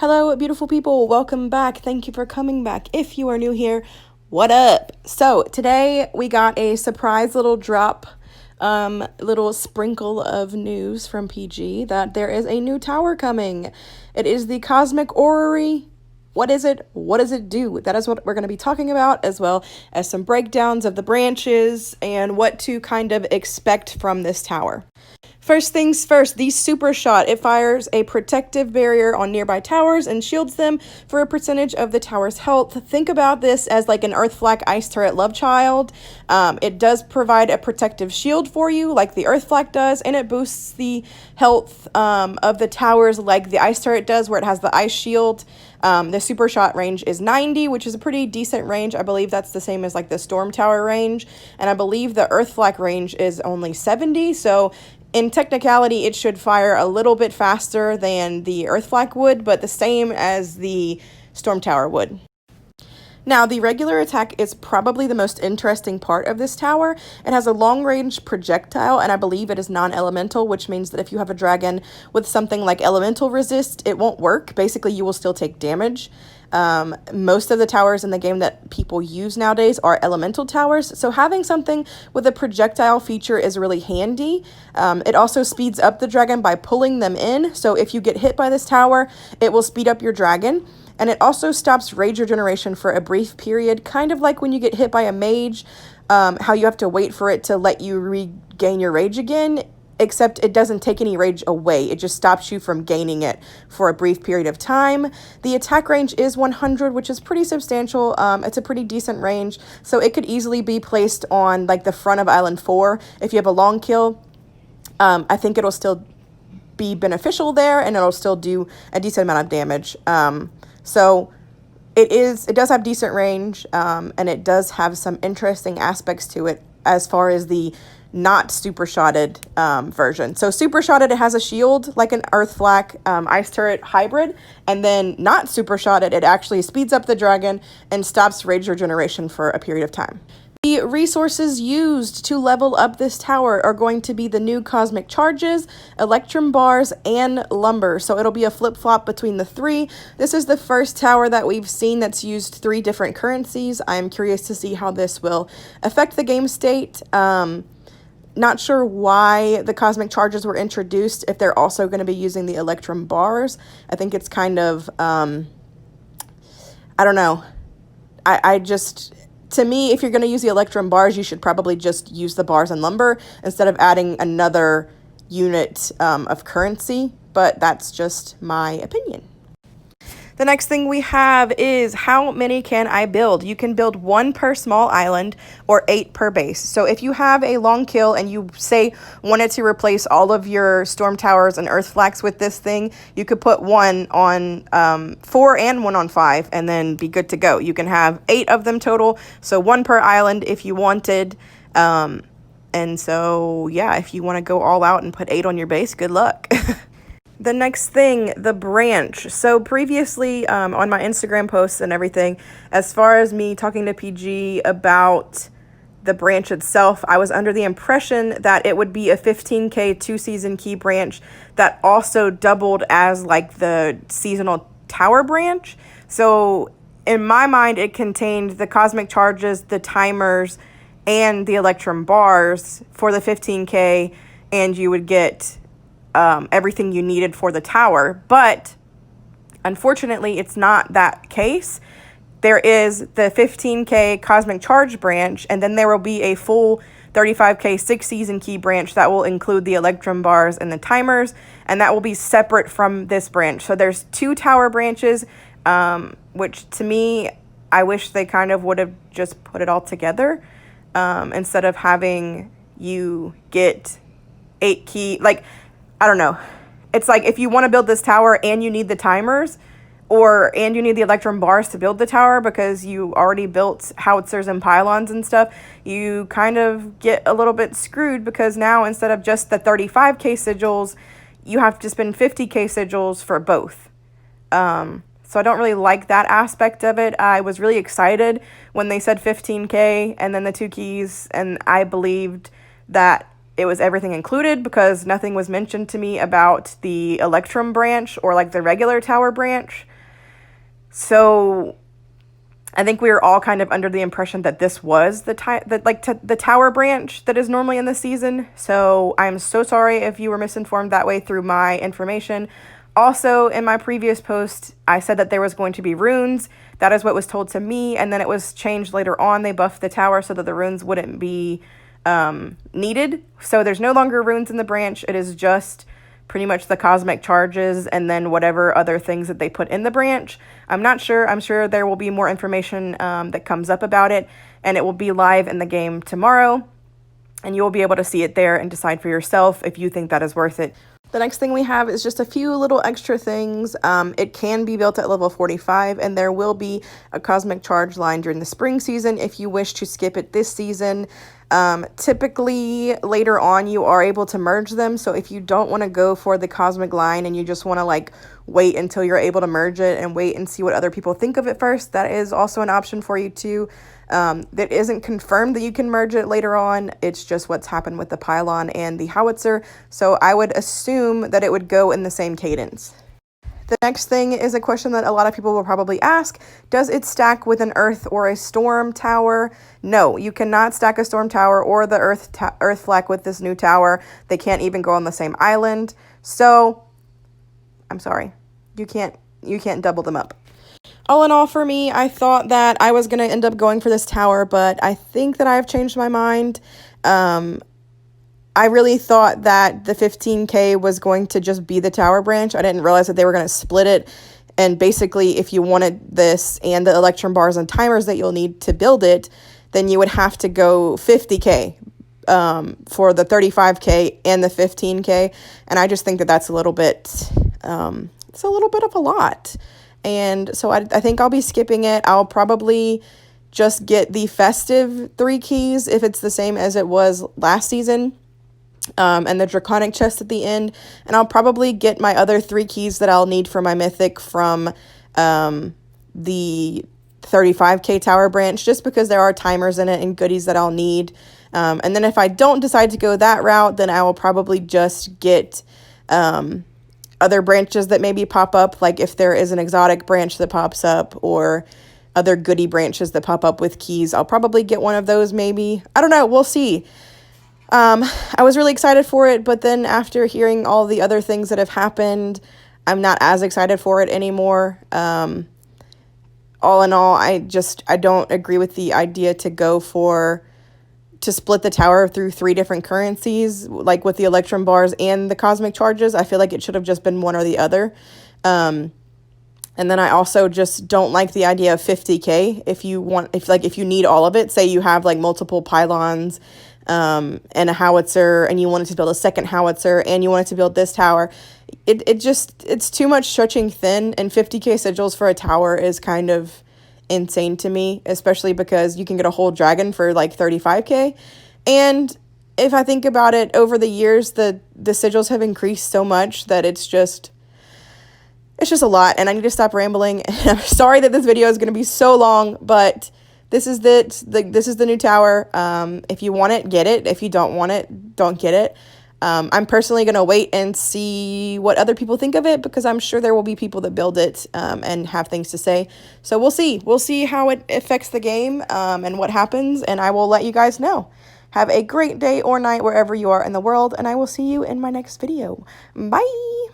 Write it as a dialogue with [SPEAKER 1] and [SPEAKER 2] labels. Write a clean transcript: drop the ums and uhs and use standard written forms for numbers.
[SPEAKER 1] Hello, beautiful people. Welcome back. Thank you for coming back. If you are new here, what up? So today we got a surprise little drop, little sprinkle of news from PG that there is a new tower coming. It is the Cosmic Orrery. What is it? What does it do? That is what we're going to be talking about, as well as some breakdowns of the branches and what to kind of expect from this tower. First things first, the Supershot. It fires a protective barrier on nearby towers and shields them for a percentage of the tower's health. Think about this as like an Earth Flak Ice Turret Love Child. It does provide a protective shield for you like the Earth Flak does, and it boosts the health of the towers like the Ice Turret does, where it has the Ice Shield. The Supershot range is 90, which is a pretty decent range. I believe that's the same as like the Storm Tower range, and I believe the Earth Flak range is only 70, so in technicality, it should fire a little bit faster than the Earth Flak would, but the same as the Storm Tower would. Now, the regular attack is probably the most interesting part of this tower. It has a long-range projectile, and I believe it is non-elemental, which means that if you have a dragon with something like elemental resist, it won't work. Basically, you will still take damage. Most of the towers in the game that people use nowadays are elemental towers, so having something with a projectile feature is really handy. It also speeds up the dragon by pulling them in, so if you get hit by this tower, it will speed up your dragon. And it also stops rage regeneration for a brief period, kind of like when you get hit by a mage, how you have to wait for it to let you regain your rage again, except it doesn't take any rage away. It just stops you from gaining it for a brief period of time. The attack range is 100, which is pretty substantial. It's a pretty decent range, so it could easily be placed on like the front of Island 4. If you have a long kill, I think it'll still be beneficial there, and it'll still do a decent amount of damage. So it does have decent range, and it does have some interesting aspects to it as far as the not super shotted version. So super shotted, it has a shield like an Earth Flak Ice Turret hybrid, and then not super shotted, it actually speeds up the dragon and stops rage regeneration for a period of time. The resources used to level up this tower are going to be the new cosmic charges, electrum bars, and lumber. So it'll be a flip-flop between the three. This is the first tower that we've seen that's used 3 different currencies. I'm curious to see how this will affect the game state. Not sure why the cosmic charges were introduced if they're also going to be using the electrum bars. I think it's kind of, I don't know. To me, if you're going to use the electrum bars, you should probably just use the bars and lumber instead of adding another unit of currency, but that's just my opinion. The next thing we have is how many can I build? You can build 1 per small island or 8 per base. So if you have a long kill and you say wanted to replace all of your storm towers and earth flaks with this thing, you could put 1 on 4 and 1 on 5 and then be good to go. You can have 8 of them total, so 1 per island if you wanted. And so yeah, if you want to go all out and put 8 on your base, good luck. The next thing, the branch. So previously on my Instagram posts and everything, as far as me talking to PG about the branch itself, I was under the impression that it would be a 15k 2-season key branch that also doubled as like the seasonal tower branch. So in my mind, it contained the cosmic charges, the timers, and the electrum bars for the 15k, and you would get everything you needed for the tower. But unfortunately, it's not that case. There is the 15k cosmic charge branch, and then there will be a full 35k 6-season key branch that will include the electrum bars and the timers, and that will be separate from this branch. So there's 2 tower branches, which to me, I wish they kind of would have just put it all together instead of having you get 8 key, like, I don't know. It's like if you want to build this tower and you need the timers and you need the electrum bars to build the tower because you already built howitzers and pylons and stuff, you kind of get a little bit screwed because now instead of just the 35k sigils, you have to spend 50k sigils for both. So I don't really like that aspect of it. I was really excited when they said 15k and then the 2 keys, and I believed that it was everything included because nothing was mentioned to me about the electrum branch or like the regular tower branch. So I think we were all kind of under the impression that this was the tower branch that is normally in the season. So I'm so sorry if you were misinformed that way through my information. Also, in my previous post, I said that there was going to be runes. That is what was told to me, and then it was changed later on. They buffed the tower so that the runes wouldn't be needed. So there's no longer runes in the branch. It is just pretty much the cosmic charges and then whatever other things that they put in the branch. I'm not sure. I'm sure there will be more information that comes up about it, and it will be live in the game tomorrow, and you will be able to see it there and decide for yourself if you think that is worth it. The next thing we have is just a few little extra things. It can be built at level 45, and there will be a cosmic charge line during the spring season if you wish to skip it this season. Typically later on you are able to merge them, so if you don't want to go for the cosmic line and you just want to like wait until you're able to merge it and wait and see what other people think of it first, that is also an option for you too. That isn't confirmed that you can merge it later on. It's just what's happened with the pylon and the howitzer, so I would assume that it would go in the same cadence. The next thing is a question that a lot of people will probably ask. Does it stack with an earth or a storm tower? No, you cannot stack a storm tower or the earth flag with this new tower. They can't even go on the same island. So, I'm sorry. You can't double them up. All in all, for me, I thought that I was going to end up going for this tower, but I think that I've changed my mind. I really thought that the 15k was going to just be the tower branch. I didn't realize that they were going to split it. And basically, if you wanted this and the electrum bars and timers that you'll need to build it, then you would have to go 50k for the 35k and the 15k. And I just think that that's a little bit, it's a little bit of a lot. And so I think I'll be skipping it. I'll probably just get the festive 3 keys if it's the same as it was last season. And the draconic chest at the end, and I'll probably get my other 3 keys that I'll need for my mythic from the 35k tower branch, just because there are timers in it and goodies that I'll need. And then if I don't decide to go that route, then I will probably just get other branches that maybe pop up, like if there is an exotic branch that pops up or other goodie branches that pop up with keys, I'll probably get one of those maybe. I don't know, we'll see. I was really excited for it, but then after hearing all the other things that have happened, I'm not as excited for it anymore. All in all, I don't agree with the idea to split the tower through 3 different currencies, like with the electrum bars and the cosmic charges. I feel like it should have just been one or the other. And then I also just don't like the idea of 50k. If you need all of it, say you have like multiple pylons, and a howitzer, and you wanted to build a second howitzer, and you wanted to build this tower, it's too much stretching thin, and 50k sigils for a tower is kind of insane to me, especially because you can get a whole dragon for like 35k. And if I think about it, over the years, the sigils have increased so much that it's just a lot, and I need to stop rambling. I'm sorry that this video is going to be so long, but this is the new tower. If you want it, get it. If you don't want it, don't get it. I'm personally going to wait and see what other people think of it, because I'm sure there will be people that build it and have things to say. So we'll see. We'll see how it affects the game and what happens, and I will let you guys know. Have a great day or night wherever you are in the world, and I will see you in my next video. Bye!